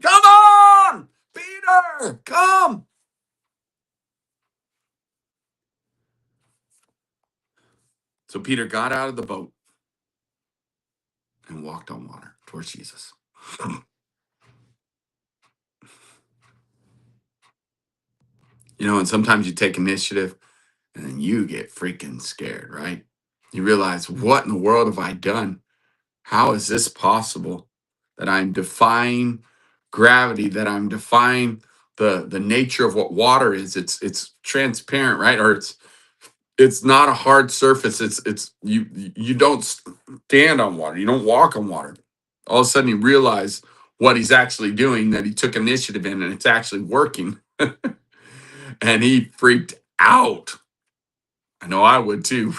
Come on. Peter, come. So Peter got out of the boat and walked on water towards Jesus. You know, and sometimes you take initiative and then you get freaking scared, right? You realize, what in the world have I done? How is this possible that I'm defying gravity, that I'm defying the nature of what water is? It's transparent, right? Or it's not a hard surface. It's you don't stand on water. You don't walk on water. All of a sudden you realize what he's actually doing, that he took initiative in, and it's actually working. And he freaked out. I know I would too.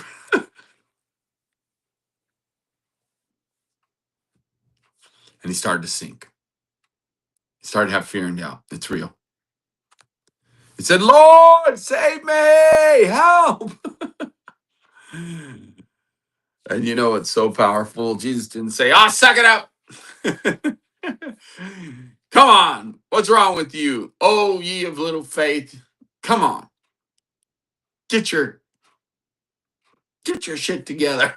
And he started to sink. He started to have fear and doubt. It's real. He said, Lord, save me, help. And you know what's so powerful? Jesus didn't say, suck it up. Come on. What's wrong with you? Oh, ye of little faith. Come on. Get your shit together.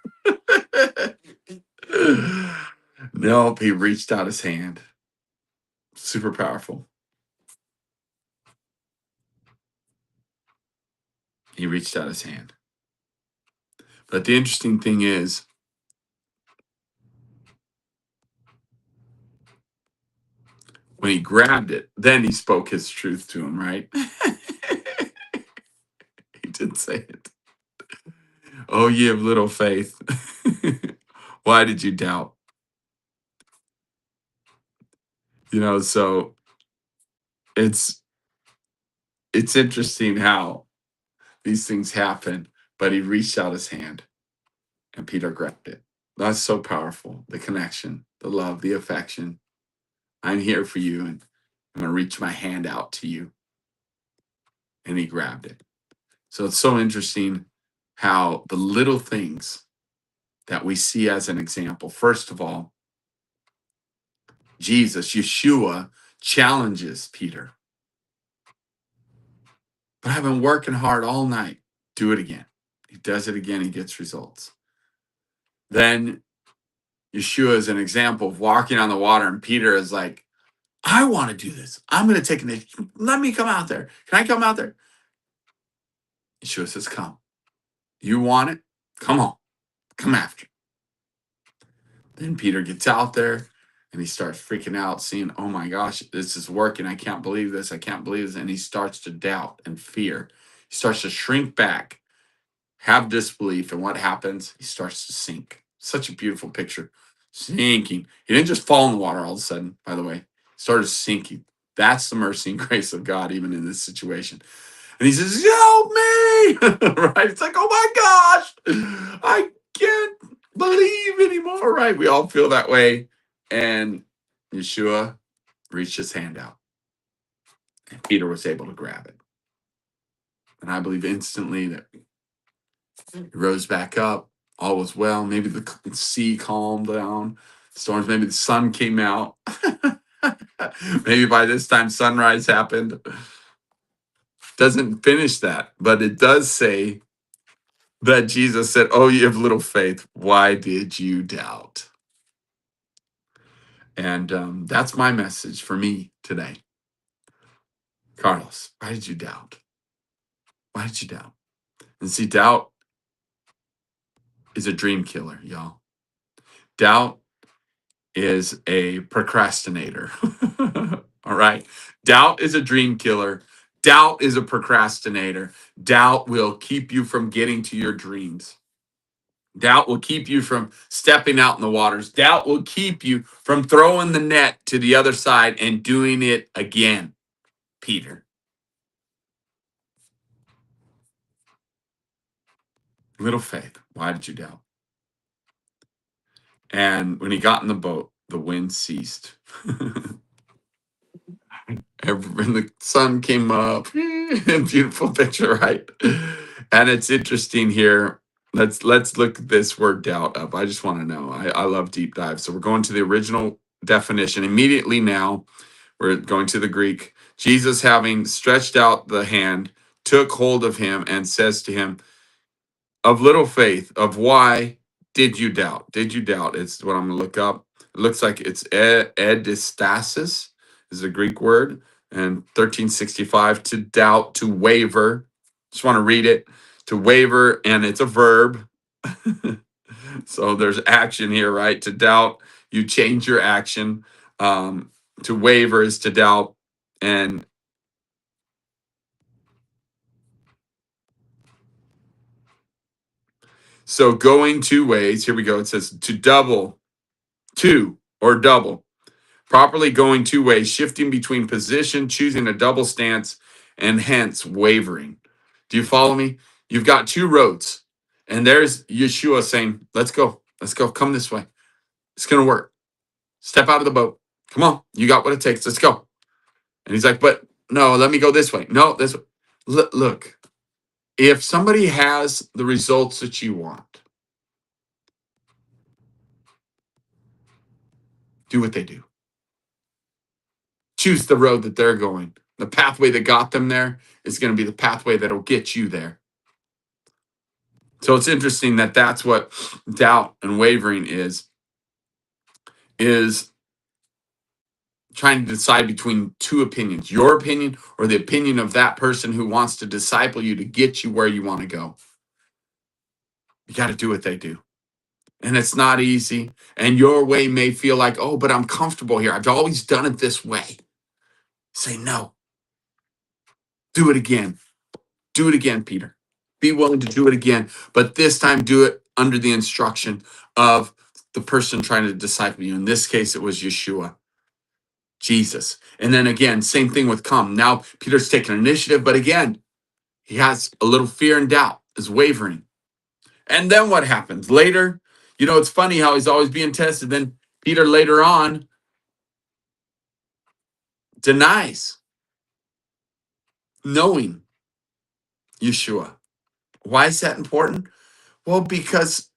Nope, he reached out his hand. Super powerful. He reached out his hand. But the interesting thing is, when he grabbed it, then he spoke his truth to him, right? He did say it. Oh, ye of little faith. Why did you doubt? You know, so it's interesting how these things happen, but he reached out his hand and Peter grabbed it. That's so powerful. The connection, the love, the affection. I'm here for you, and I'm going to reach my hand out to you. And he grabbed it. So it's so interesting how the little things that we see as an example. First of all, Jesus, Yeshua, challenges Peter. But I've been working hard all night. Do it again. He does it again. He gets results. Then Yeshua is an example of walking on the water, and Peter is like, I want to do this. I'm going to take an. Let me come out there. Can I come out there? Yeshua says, come. You want it? Come on. Come after. Then Peter gets out there and he starts freaking out, seeing, oh my gosh, this is working. I can't believe this. I can't believe this. And he starts to doubt and fear. He starts to shrink back, have disbelief. And what happens? He starts to sink. Such a beautiful picture. Sinking. He didn't just fall in the water all of a sudden, by the way. He started sinking. That's the mercy and grace of God, even in this situation. And he says, help me. Right? It's like, oh my gosh, I can't believe anymore. Right? We all feel that way. And Yeshua reached his hand out. And Peter was able to grab it. And I believe instantly that he rose back up. All was well. Maybe the sea calmed down. Storms, maybe the sun came out. Maybe by this time sunrise happened. Doesn't finish that, but it does say that Jesus said, oh, you have little faith. Why did you doubt? And that's my message for me today. Carlos, why did you doubt? Why did you doubt? And see, doubt is a dream killer, y'all. Doubt is a procrastinator. All right. Doubt is a dream killer. Doubt is a procrastinator. Doubt will keep you from getting to your dreams. Doubt will keep you from stepping out in the waters. Doubt will keep you from throwing the net to the other side and doing it again. Peter. Little faith. Why did you doubt? And when he got in the boat, the wind ceased. And the sun came up. Beautiful picture, right? And it's interesting here. Let's look this word doubt up. I just want to know. I love deep dives. So we're going to the original definition. Immediately now, we're going to the Greek. Jesus, having stretched out the hand, took hold of him and says to him, of little faith, of why did you doubt? Did you doubt? It's what I'm going to look up. It looks like it's edistasis is a Greek word. And 1365, to doubt, to waver. Just want to read it. To waver, and it's a verb. So there's action here, right? To doubt, you change your action. To waver is to doubt. And so going two ways, here we go. It says to double, two or double. Properly going two ways, shifting between position, choosing a double stance, and hence wavering. Do you follow me? You've got two roads, and there's Yeshua saying, let's go. Let's go. Come this way. It's going to work. Step out of the boat. Come on. You got what it takes. Let's go. And he's like, but no, let me go this way. No, this way. Look, if somebody has the results that you want, do what they do. Choose the road that they're going. The pathway that got them there is going to be the pathway that'll get you there. So it's interesting that that's what doubt and wavering is trying to decide between two opinions, your opinion or the opinion of that person who wants to disciple you to get you where you want to go. You got to do what they do. And it's not easy. And your way may feel like, oh, but I'm comfortable here. I've always done it this way. Say no. Do it again. Do it again, Peter. Be willing to do it again. But this time, do it under the instruction of the person trying to disciple you. In this case, it was Yeshua, Jesus. And then again, same thing with come. Now, Peter's taking initiative, but again, he has a little fear and doubt, is wavering. And then what happens? Later, it's funny how he's always being tested. Then Peter later on denies knowing Yeshua. Why is that important? Well, because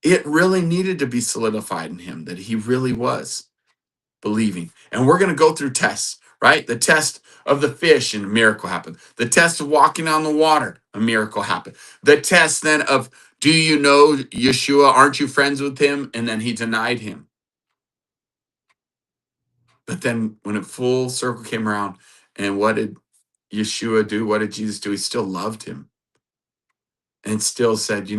it really needed to be solidified in him that he really was believing. And we're going to go through tests, right? The test of the fish, and a miracle happened. The test of walking on the water, a miracle happened. The test then of, do you know Yeshua? Aren't you friends with him? And then he denied him. But then when a full circle came around, and what did Yeshua do? What did Jesus do? He still loved him and still said,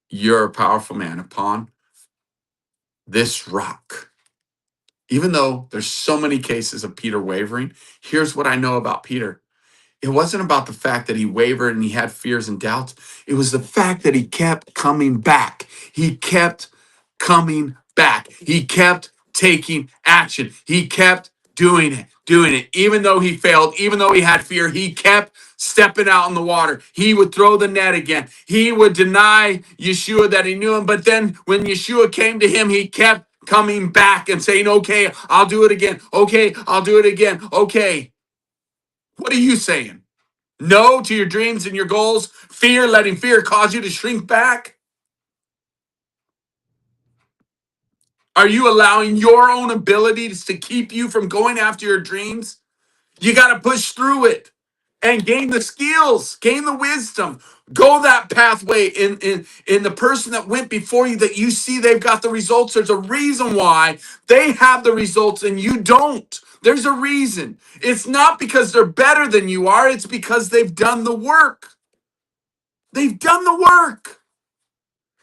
you're a powerful man. Upon this rock, even though there's so many cases of Peter wavering, here's what I know about Peter. It wasn't about the fact that he wavered and he had fears and doubts. It was the fact that he kept coming back. He kept coming back. He kept taking action. He kept doing it. Even though he failed, even though he had fear, he kept stepping out in the water. He would throw the net again. He would deny Yeshua that he knew him. But then when Yeshua came to him, he kept coming back and saying, okay, I'll do it again. Okay, I'll do it again. Okay. What are you saying? No to your dreams and your goals? Fear, letting fear cause you to shrink back? Are you allowing your own abilities to keep you from going after your dreams? You got to push through it and gain the skills, gain the wisdom. Go that pathway in the person that went before you that you see they've got the results. There's a reason why they have the results and you don't. There's a reason. It's not because they're better than you are. It's because they've done the work. They've done the work.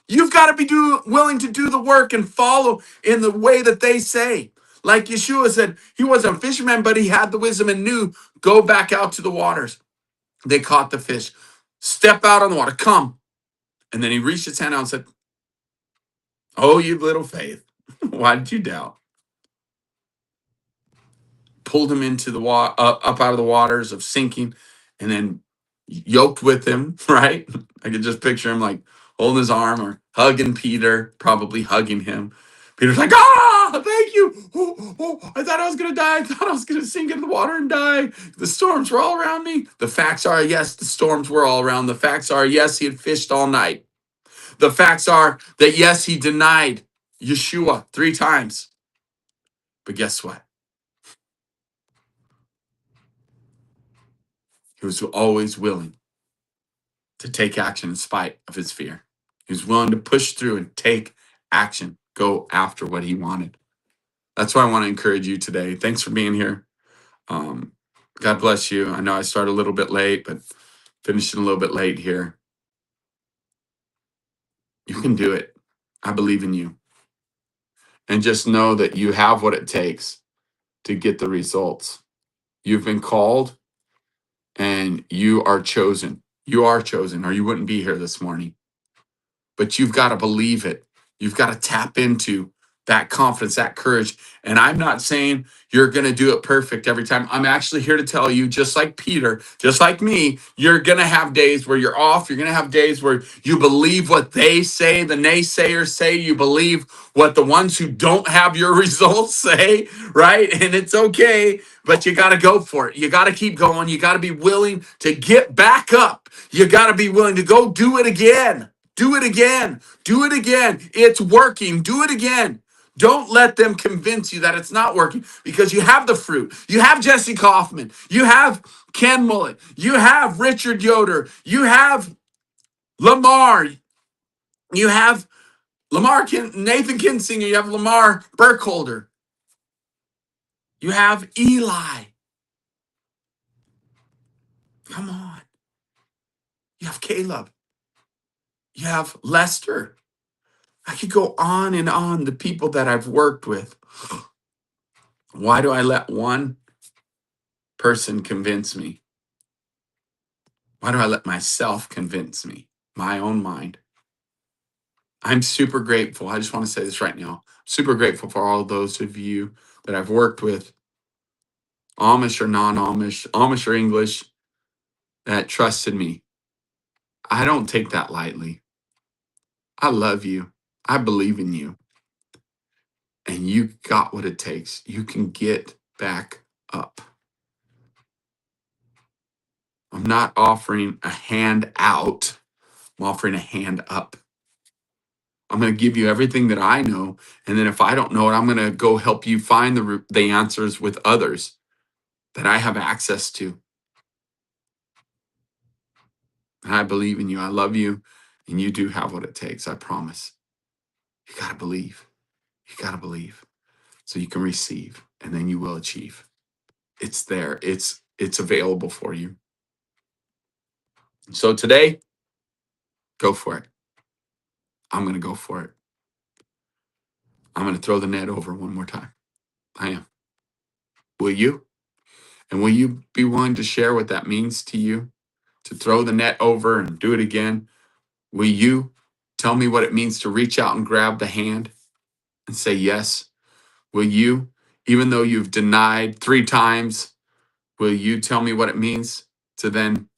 You've got to be willing to do the work and follow in the way that they say. Like Yeshua said, he wasn't a fisherman, but he had the wisdom and knew, go back out to the waters. They caught the fish. Step out on the water. Come. And then he reached his hand out and said, oh, you little faith. Why did you doubt? pulled him into the up out of the waters of sinking, and then yoked with him, right? I could just picture him like holding his arm or hugging Peter, probably hugging him. Peter's like, ah, thank you. I thought I was going to die. I thought I was going to sink into the water and die. The storms were all around me. The facts are, yes, the storms were all around. The facts are, yes, he had fished all night. The facts are that, yes, he denied Yeshua 3 times. But guess what? He was always willing to take action in spite of his fear. He was willing to push through and take action, go after what he wanted. That's why I want to encourage you today. Thanks for being here. God bless you. I know I started a little bit late, but finishing a little bit late here. You can do it. I believe in you. And just know that you have what it takes to get the results. You've been called and you are chosen. You are chosen, or you wouldn't be here this morning. But you've got to believe it. You've got to tap into that confidence, that courage. And I'm not saying you're going to do it perfect every time. I'm actually here to tell you, just like Peter, just like me, you're going to have days where you're off. You're going to have days where you believe what they say, the naysayers say. You believe what the ones who don't have your results say, right? And it's okay, but you got to go for it. You got to keep going. You got to be willing to get back up. You got to be willing to go do it again. Do it again. Do it again. It's working. Do it again. Don't let them convince you that it's not working, because you have the fruit. You have Jesse Kaufman. You have Ken Mullet. You have Richard Yoder. You have Lamar. You have Nathan Kinsinger. You have Lamar Burkholder. You have Eli. Come on. You have Caleb. You have Lester. I could go on and on, the people that I've worked with. Why do I let one person convince me? Why do I let myself convince me? My own mind. I'm super grateful. I just want to say this right now. Super grateful for all those of you that I've worked with, Amish or non-Amish, Amish or English, that trusted me. I don't take that lightly. I love you. I believe in you. And you got what it takes. You can get back up. I'm not offering a hand out. I'm offering a hand up. I'm going to give you everything that I know. And then if I don't know it, I'm going to go help you find the answers with others that I have access to. And I believe in you. I love you. And you do have what it takes. I promise. You got to believe. You got to believe so you can receive, and then you will achieve. It's there. It's available for you. So today, go for it. I'm going to go for it. I'm going to throw the net over one more time. I am. Will you? And will you be willing to share what that means to you? To throw the net over and do it again? Will you tell me what it means to reach out and grab the hand and say yes? Will you, even though you've denied 3 times, will you tell me what it means to then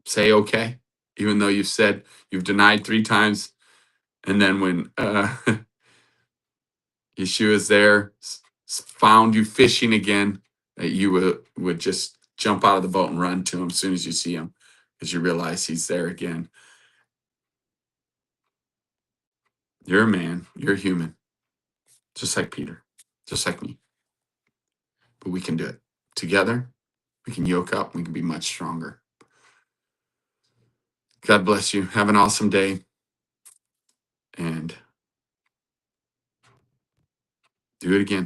say okay? Even though you've said you've denied 3 times, and then when Yeshua's there, found you fishing again, that you would just jump out of the boat and run to him as soon as you see him, because you realize he's there again. You're a man, you're human, just like Peter, just like me. But we can do it. Together, we can yoke up, we can be much stronger. God bless you. Have an awesome day. And do it again.